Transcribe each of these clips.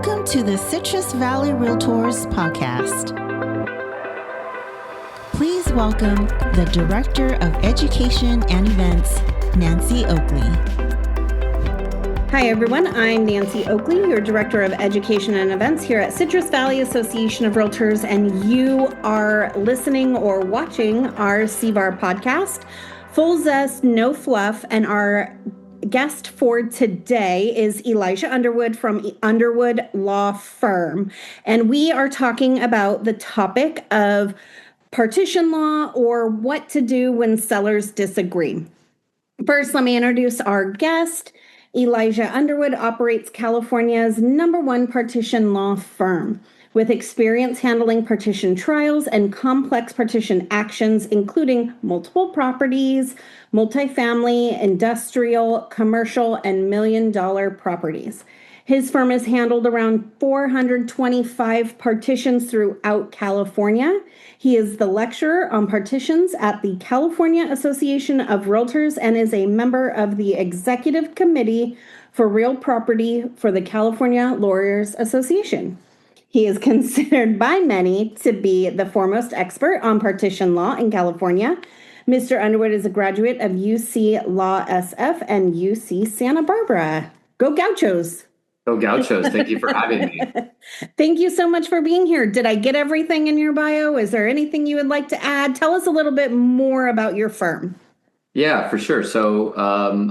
Welcome to the Citrus Valley Realtors Podcast. Please welcome the Director of Education and Events, Nancy Oakley. Hi, everyone. I'm Nancy Oakley, your Director of Education and Events here at Citrus Valley Association of Realtors, and you are listening or watching our CVAR podcast, Full Zest, No Fluff, and our guest for today is Elijah Underwood from Underwood Law Firm, and we are talking about the topic of partition law or what to do when sellers disagree. First, let me introduce our guest. Elijah Underwood operates California's #1 partition law firm with experience handling partition trials and complex partition actions, including multiple properties, multifamily, industrial, commercial, and million-dollar properties. His firm has handled around 425 partitions throughout California. He is the lecturer on partitions at the California Association of Realtors and is a member of the Executive Committee for Real Property for the California Lawyers Association. He is considered by many to be the foremost expert on partition law in California. Mr. Underwood is a graduate of UC Law SF and UC Santa Barbara. Go Gauchos! Go Gauchos. Thank you for having me. Thank you so much for being here. Did I get everything in your bio? Is there anything you would like to add? Tell us a little bit more about your firm. Yeah, for sure. So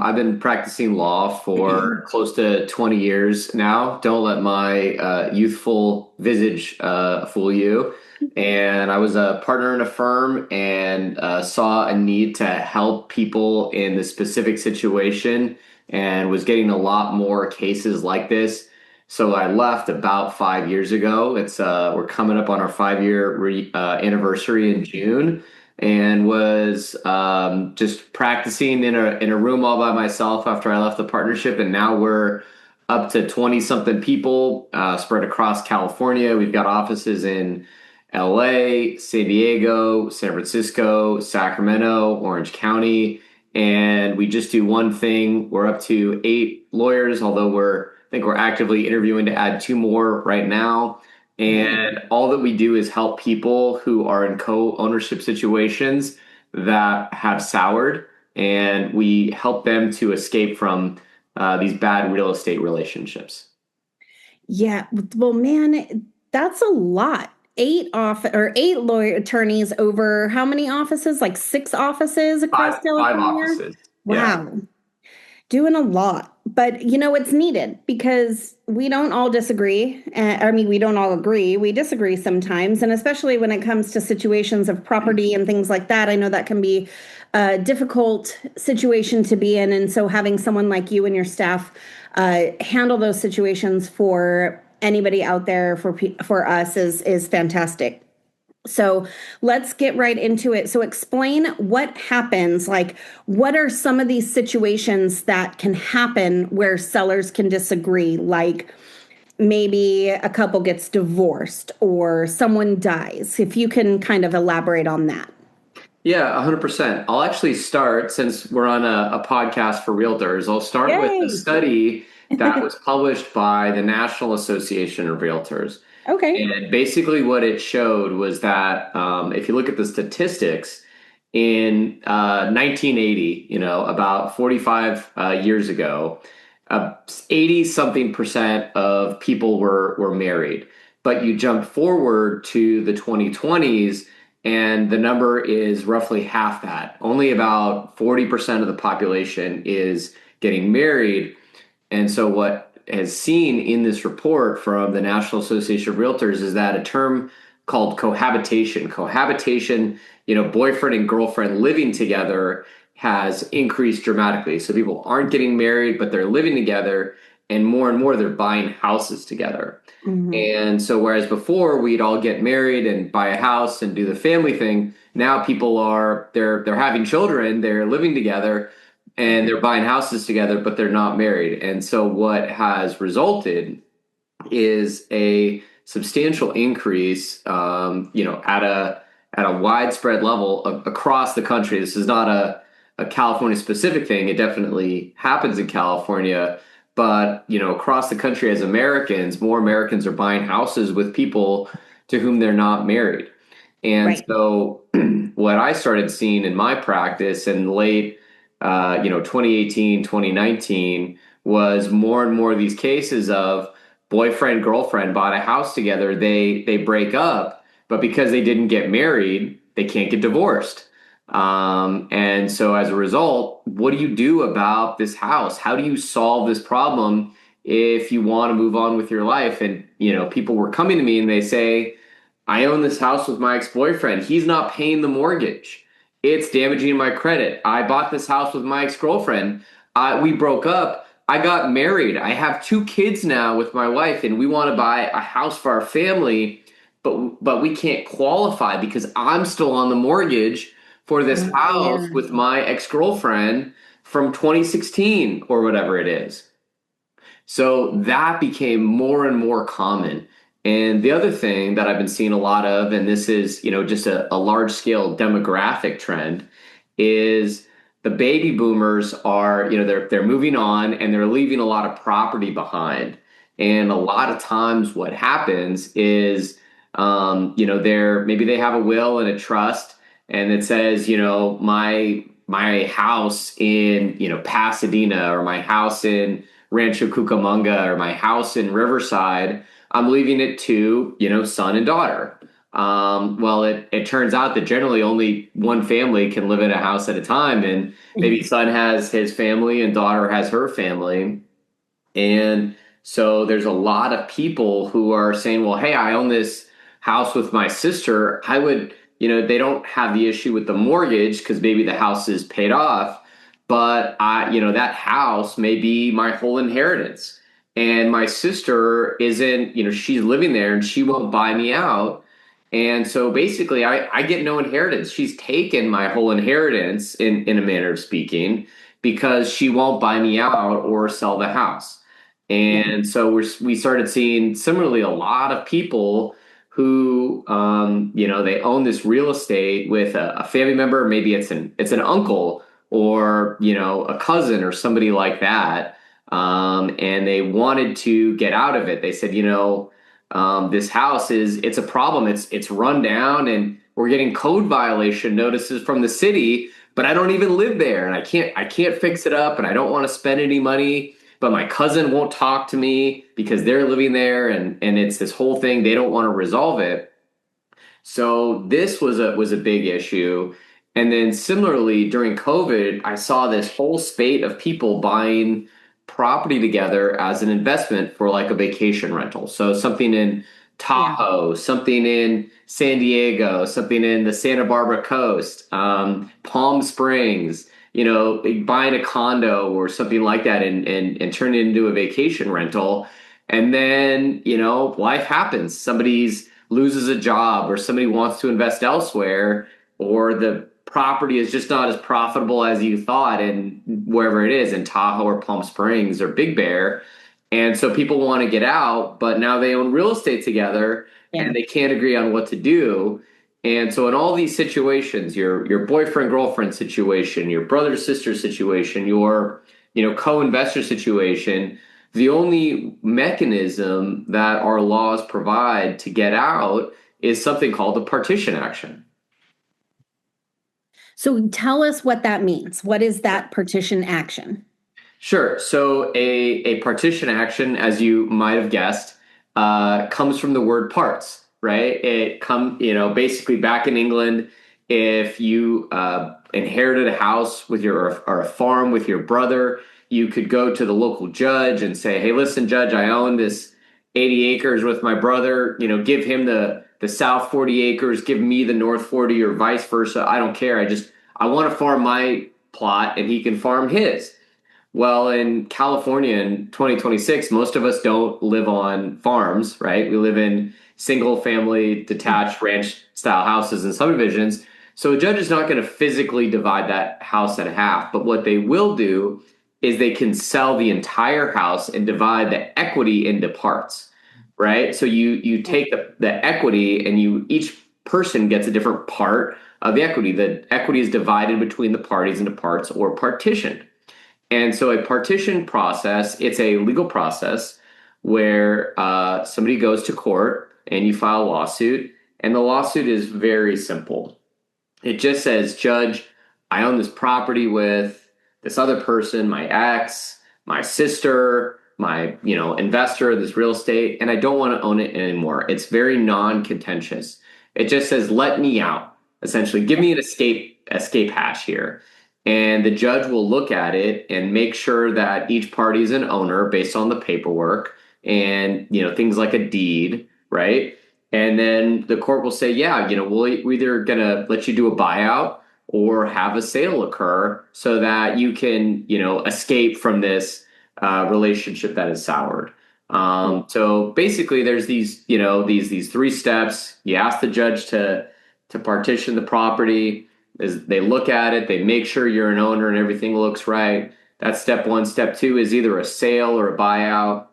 I've been practicing law for close to 20 years now. Don't let my youthful visage fool you. And I was a partner in a firm and saw a need to help people in this specific situation and was getting a lot more cases like this. So I left about 5 years ago. We're coming up on our 5-year anniversary in June. And was just practicing in a room all by myself after I left the partnership. And now we're up to 20-something people spread across California. We've got offices in LA, San Diego, San Francisco, Sacramento, Orange County. And we just do one thing. We're up to 8 lawyers, although I think we're actively interviewing to add 2 more right now. And all that we do is help people who are in co-ownership situations that have soured, and we help them to escape from these bad real estate relationships. Yeah, well, man, that's a lot. 8 lawyer attorneys over how many offices? Like 6 offices across California? 5 offices. Wow. Yeah. Doing a lot. But, it's needed because we don't all disagree. We don't all agree. We disagree sometimes. And especially when it comes to situations of property and things like that, I know that can be a difficult situation to be in. And so having someone like you and your staff handle those situations for anybody out there, for us is fantastic. So let's get right into it. So explain what happens, like what are some of these situations that can happen where sellers can disagree, like maybe a couple gets divorced or someone dies, if you can kind of elaborate on that. Yeah, 100%. I'll actually start, since we're on a podcast for realtors, I'll start Yay. with a study that was published by the National Association of Realtors. Okay. And basically what it showed was that if you look at the statistics in 1980, about 45 years ago, 80-something% of people were married. But you jump forward to the 2020s, and the number is roughly half that. Only about 40% of the population is getting married. And so what has seen in this report from the National Association of Realtors is that a term called cohabitation, boyfriend and girlfriend living together, has increased dramatically. So people aren't getting married, but they're living together, and more they're buying houses together. Mm-hmm. And so whereas before we'd all get married and buy a house and do the family thing, now people they're having children, they're living together, and they're buying houses together, but they're not married. And so what has resulted is a substantial increase, at a widespread level across the country. This is not a California specific thing. It definitely happens in California, But, across the country as Americans, more Americans are buying houses with people to whom they're not married. And Right. so what I started seeing in my practice in late, 2018, 2019 was more and more of these cases of boyfriend, girlfriend bought a house together. They break up, but because they didn't get married, they can't get divorced. And so as a result, what do you do about this house? How do you solve this problem if you want to move on with your life? And, people were coming to me and they say, I own this house with my ex-boyfriend. He's not paying the mortgage. It's damaging my credit. I bought this house with my ex-girlfriend. We broke up. I got married. I have 2 kids now with my wife, and we want to buy a house for our family, but we can't qualify because I'm still on the mortgage for this house Yeah. with my ex-girlfriend from 2016 or whatever it is. So that became more and more common. And the other thing that I've been seeing a lot of, and this is, just a large scale demographic trend, is the baby boomers are, they're moving on and they're leaving a lot of property behind. And a lot of times what happens is, maybe they have a will and a trust and it says, my house in, Pasadena, or my house in Rancho Cucamonga, or my house in Riverside, I'm leaving it to, son and daughter. Well, it turns out that generally only one family can live in a house at a time. And maybe son has his family and daughter has her family. And so there's a lot of people who are saying, well, hey, I own this house with my sister. I would, they don't have the issue with the mortgage because maybe the house is paid off. But that house may be my whole inheritance. And my sister isn't, she's living there and she won't buy me out. And so basically I get no inheritance. She's taken my whole inheritance in a manner of speaking because she won't buy me out or sell the house. And so we started seeing similarly a lot of people who, they own this real estate with a family member. Maybe it's an uncle or, a cousin or somebody like that. And they wanted to get out of it. They said, this house it's a problem. It's run down and we're getting code violation notices from the city, but I don't even live there and I can't fix it up and I don't want to spend any money, but my cousin won't talk to me because they're living there and it's this whole thing. They don't want to resolve it. So this was a big issue. And then similarly during COVID, I saw this whole spate of people buying property together as an investment for like a vacation rental. So something in Tahoe, something in San Diego, something in the Santa Barbara coast, Palm Springs, buying a condo or something like that and turn it into a vacation rental. And then, life happens. Somebody's loses a job or somebody wants to invest elsewhere, or the property is just not as profitable as you thought in wherever it is in Tahoe or Palm Springs or Big Bear. And so people want to get out, but now they own real estate together and they can't agree on what to do. And so in all these situations, your boyfriend, girlfriend situation, your brother, sister situation, your, co-investor situation, the only mechanism that our laws provide to get out is something called a partition action. So tell us what that means. What is that partition action? Sure. So a partition action, as you might have guessed, comes from the word parts, right? Basically back in England, if you inherited a house with or a farm with your brother, you could go to the local judge and say, hey, listen, judge, I own this 80 acres with my brother, give him the south 40 acres, give me the north 40 or vice versa. I don't care. I want to farm my plot and he can farm his. Well, in California in 2026, most of us don't live on farms, right? We live in single family detached ranch style houses and subdivisions. So a judge is not going to physically divide that house in half. But what they will do is they can sell the entire house and divide the equity into parts, right? So you take the equity and each person gets a different part of the equity. The equity is divided between the parties into parts or partitioned. And so a partition process, it's a legal process where somebody goes to court and you file a lawsuit. And the lawsuit is very simple. It just says, Judge, I own this property with this other person, my ex, my sister, my, investor, this real estate, and I don't want to own it anymore. It's very non-contentious. It just says, let me out. Essentially, give me an escape hatch here. And the judge will look at it and make sure that each party is an owner based on the paperwork and, things like a deed, right? And then the court will say, yeah, we're either going to let you do a buyout or have a sale occur so that you can, escape from this relationship that is soured. So basically there's these, these three steps. You ask the judge to partition the property. As they look at it, they make sure you're an owner and everything looks right. That's step one. Step two is either a sale or a buyout.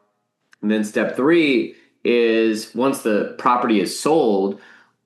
And then step three is once the property is sold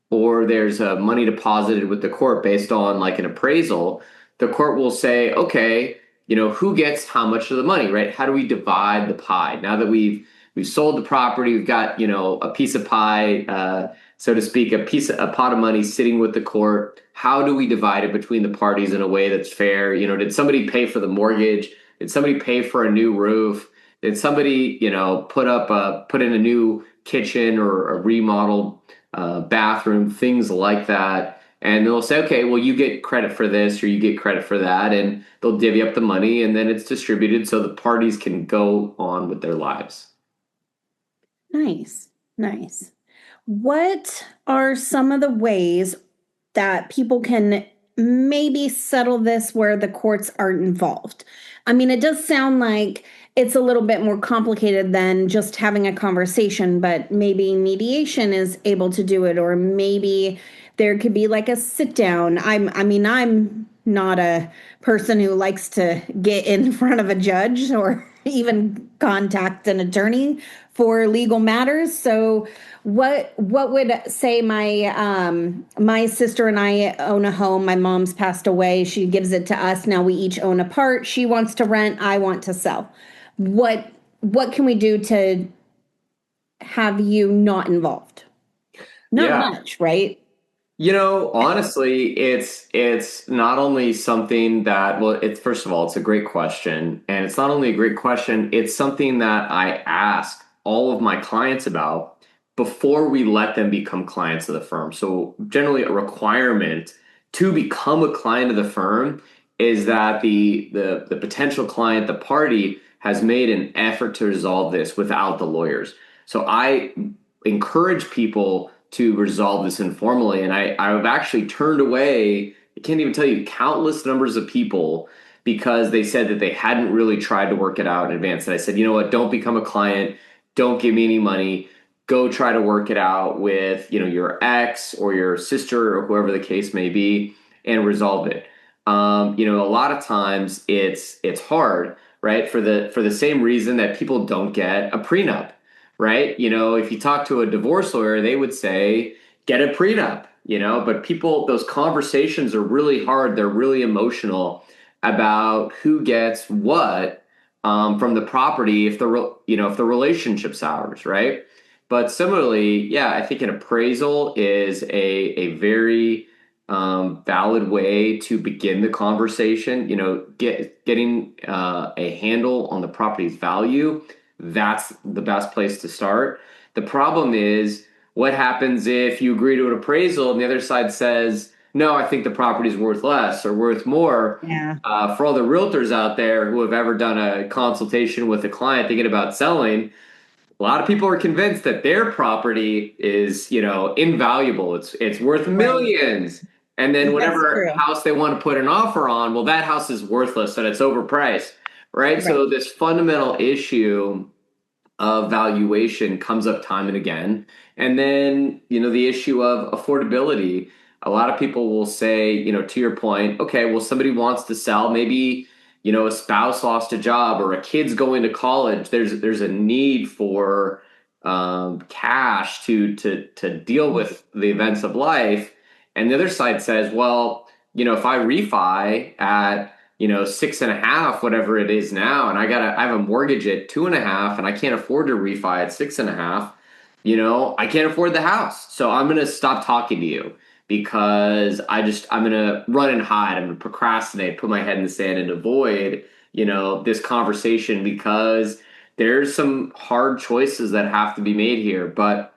or there's money deposited with the court based on like an appraisal, the court will say, okay, who gets how much of the money, right? How do we divide the pie? Now that we've sold the property, we've got, a piece of pie, so to speak, a pot of money sitting with the court. How do we divide it between the parties in a way that's fair? Did somebody pay for the mortgage? Did somebody pay for a new roof? Did somebody, put in a new kitchen or a remodeled bathroom, things like that? And they'll say, okay, well, you get credit for this or you get credit for that. And they'll divvy up the money and then it's distributed so the parties can go on with their lives. Nice. What are some of the ways that people can maybe settle this where the courts aren't involved? I mean, it does sound like it's a little bit more complicated than just having a conversation, but maybe mediation is able to do it, or maybe there could be like a sit down. I'm not a person who likes to get in front of a judge or even contact an attorney for legal matters. So what would say my sister and I own a home. My mom's passed away. She gives it to us. Now we each own a part. She wants to rent. I want to sell. What can we do to have you not involved? Not much, right? Honestly, it's not only something that, well, first of all, it's a great question. And it's not only a great question, it's something that I ask all of my clients about before we let them become clients of the firm. So generally a requirement to become a client of the firm is that the potential client, the party, has made an effort to resolve this without the lawyers. So I encourage people to resolve this informally. And I've actually turned away, I can't even tell you, countless numbers of people because they said that they hadn't really tried to work it out in advance. And I said, you know what, don't become a client. Don't give me any money. Go try to work it out with, your ex or your sister or whoever the case may be and resolve it. A lot of times it's hard, right? For the same reason that people don't get a prenup. Right? If you talk to a divorce lawyer, they would say, get a prenup, but those conversations are really hard. They're really emotional about who gets what from the property if the relationship's ours, right? But similarly, I think an appraisal is a very valid way to begin the conversation, getting a handle on the property's value. That's the best place to start. The problem is, what happens if you agree to an appraisal and the other side says, no, I think the property is worth less or worth more? Yeah. For all the realtors out there who have ever done a consultation with a client thinking about selling, a lot of people are convinced that their property is, invaluable. It's worth millions. And then whatever house they want to put an offer on, well, that house is worthless and it's overpriced. Right. So this fundamental issue of valuation comes up time and again. And then, the issue of affordability. A lot of people will say, to your point, okay, well, somebody wants to sell. Maybe, a spouse lost a job or a kid's going to college. There's a need for cash to deal with the events of life. And the other side says, well, if I refi at 6.5, whatever it is now, and I have a mortgage at 2.5, and I can't afford to refi at 6.5. I can't afford the house. So I'm going to stop talking to you because I'm going to run and hide. I'm going to procrastinate, put my head in the sand and avoid, this conversation because there's some hard choices that have to be made here. But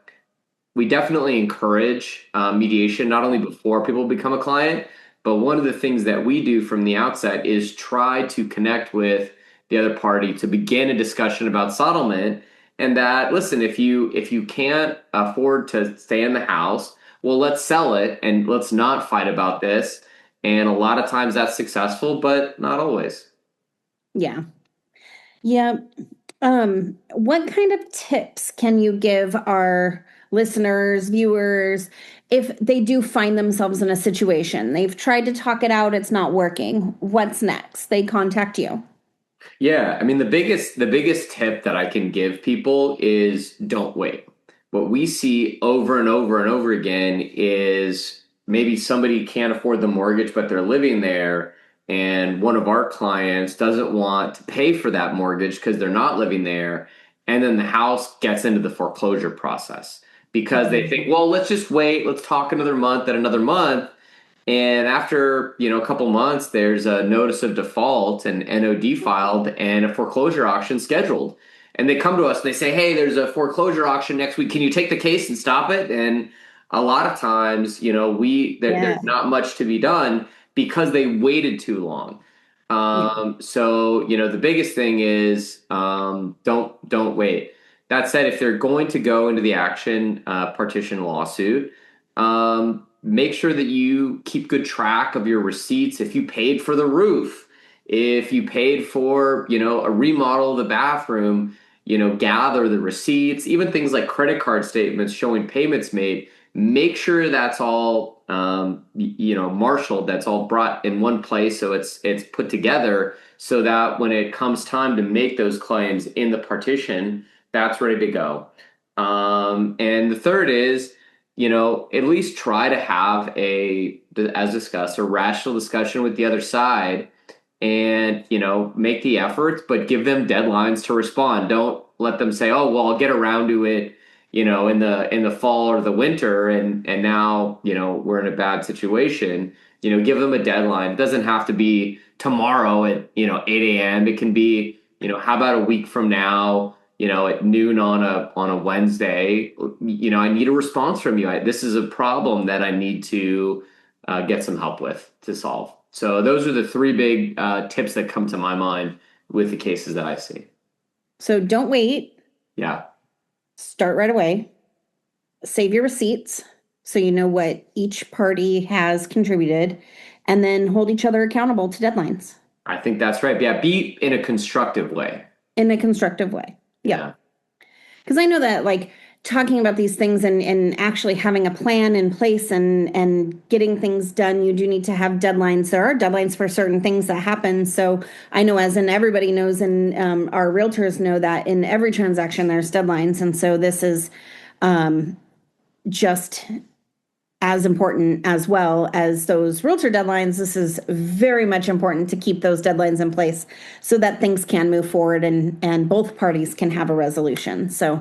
we definitely encourage mediation, not only before people become a client, but one of the things that we do from the outset is try to connect with the other party to begin a discussion about settlement. And that, listen, if you can't afford to stay in the house, well, let's sell it and let's not fight about this. And a lot of times that's successful, but not always. Yeah. Yeah. What kind of tips can you give our listeners, viewers, if they do find themselves in a situation? They've tried to talk it out, it's not working. What's next? They contact you. Yeah, I mean the biggest tip that I can give people is don't wait. What we see over and over and over again is maybe somebody can't afford the mortgage, but they're living there, and one of our clients doesn't want to pay for that mortgage because they're not living there, and then the house gets into the foreclosure process because they think, well, let's just wait, let's talk another month and another month. And after, a couple months, there's a notice of default and NOD filed and a foreclosure auction scheduled. And they come to us and they say, hey, there's a foreclosure auction next week. Can you take the case and stop it? And a lot of times, there's not much to be done because they waited too long. So, the biggest thing is don't wait. That said, if they're going to go into the action partition lawsuit, make sure that you keep good track of your receipts. If you paid for the roof, if you paid for, a remodel of the bathroom, gather the receipts, even things like credit card statements showing payments made, make sure that's all, marshaled, that's all brought in one place. So it's put together so that when it comes time to make those claims in the partition, that's ready to go. And the third is, at least try to have as discussed, a rational discussion with the other side and, make the efforts, but give them deadlines to respond. Don't let them say, oh, well, I'll get around to it, in the fall or the winter. And now, we're in a bad situation, give them a deadline. It doesn't have to be tomorrow at, 8 a.m. It can be, how about a week from now? At noon on a Wednesday, I need a response from you. This is a problem that I need to get some help with to solve. So those are the three big tips that come to my mind with the cases that I see. So don't wait. Yeah. Start right away. Save your receipts so you know what each party has contributed, and then hold each other accountable to deadlines. I think that's right. Yeah, be in a constructive way. In a constructive way. Yeah. Because I know that talking about these things and actually having a plan in place and getting things done, you do need to have deadlines. There are deadlines for certain things that happen. So I know, as in everybody knows, and our realtors know, that in every transaction there's deadlines. And so this is just as important as well as those realtor deadlines. This is very much important to keep those deadlines in place so that things can move forward and both parties can have a resolution. So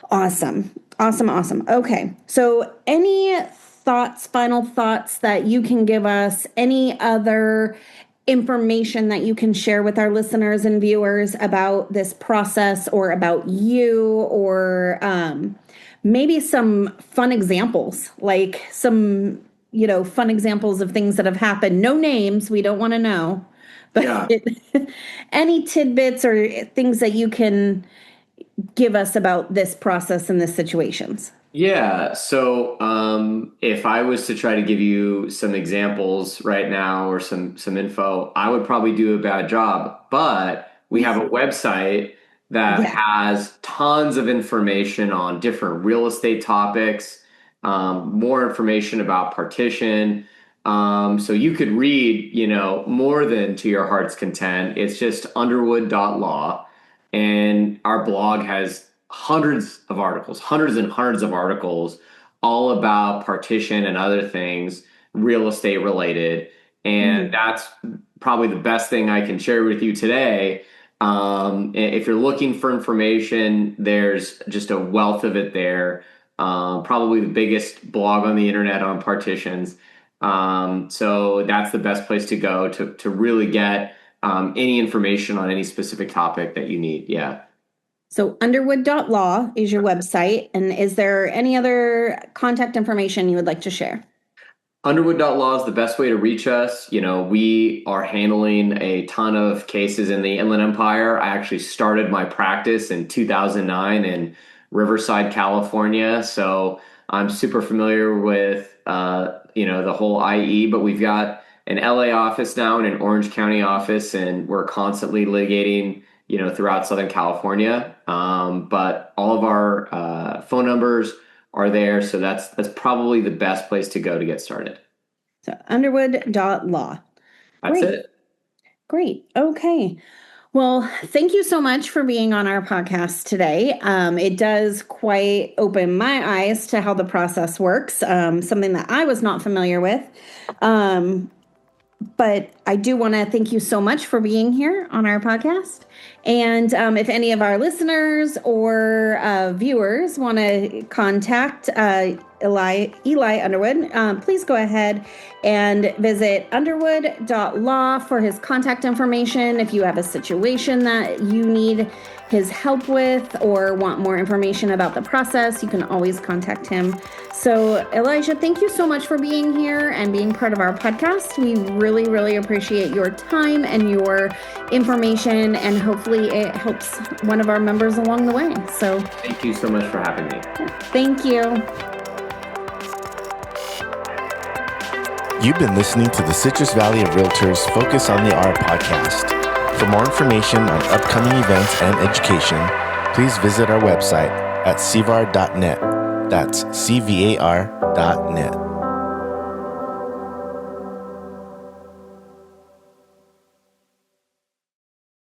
awesome. Okay. So any final thoughts that you can give us, any other information that you can share with our listeners and viewers about this process or about you, or maybe some fun examples, like some, fun examples of things that have happened? No names, we don't want to know, but any tidbits or things that you can give us about this process and this situations. Yeah. So if I was to try to give you some examples right now or some info, I would probably do a bad job. But we have a website that has tons of information on different real estate topics, more information about partition. So you could read, more than to your heart's content. It's just underwood.law. And our blog has hundreds and hundreds of articles all about partition and other things real estate related. And that's probably the best thing I can share with you today. If you're looking for information, there's just a wealth of it there. Probably the biggest blog on the internet on partitions. So that's the best place to go to really get any information on any specific topic that you need. Yeah. So underwood.law is your website. And is there any other contact information you would like to share? Underwood.law is the best way to reach us. We are handling a ton of cases in the Inland Empire. I actually started my practice in 2009 in Riverside, California. So I'm super familiar with, the whole IE, but we've got an LA office now and an Orange County office, and we're constantly litigating, throughout Southern California. But all of our phone numbers are there. So that's probably the best place to go to get started. So underwood.law. That's it. Great. Okay. Well, thank you so much for being on our podcast today. It does quite open my eyes to how the process works, something that I was not familiar with. But I do want to thank you so much for being here on our podcast. And if any of our listeners or viewers want to contact Eli Underwood, please go ahead and visit underwood.law for his contact information. If you have a situation that you need his help with or want more information about the process, you can always contact him. So Elijah, thank you so much for being here and being part of our podcast. We really, really appreciate your time and your information, and hopefully it helps one of our members along the way. So thank you so much for having me. Thank you. You've been listening to the Citrus Valley of Realtors Focus on the Art podcast. For more information on upcoming events and education, please visit our website at cvar.net. That's cvar.net.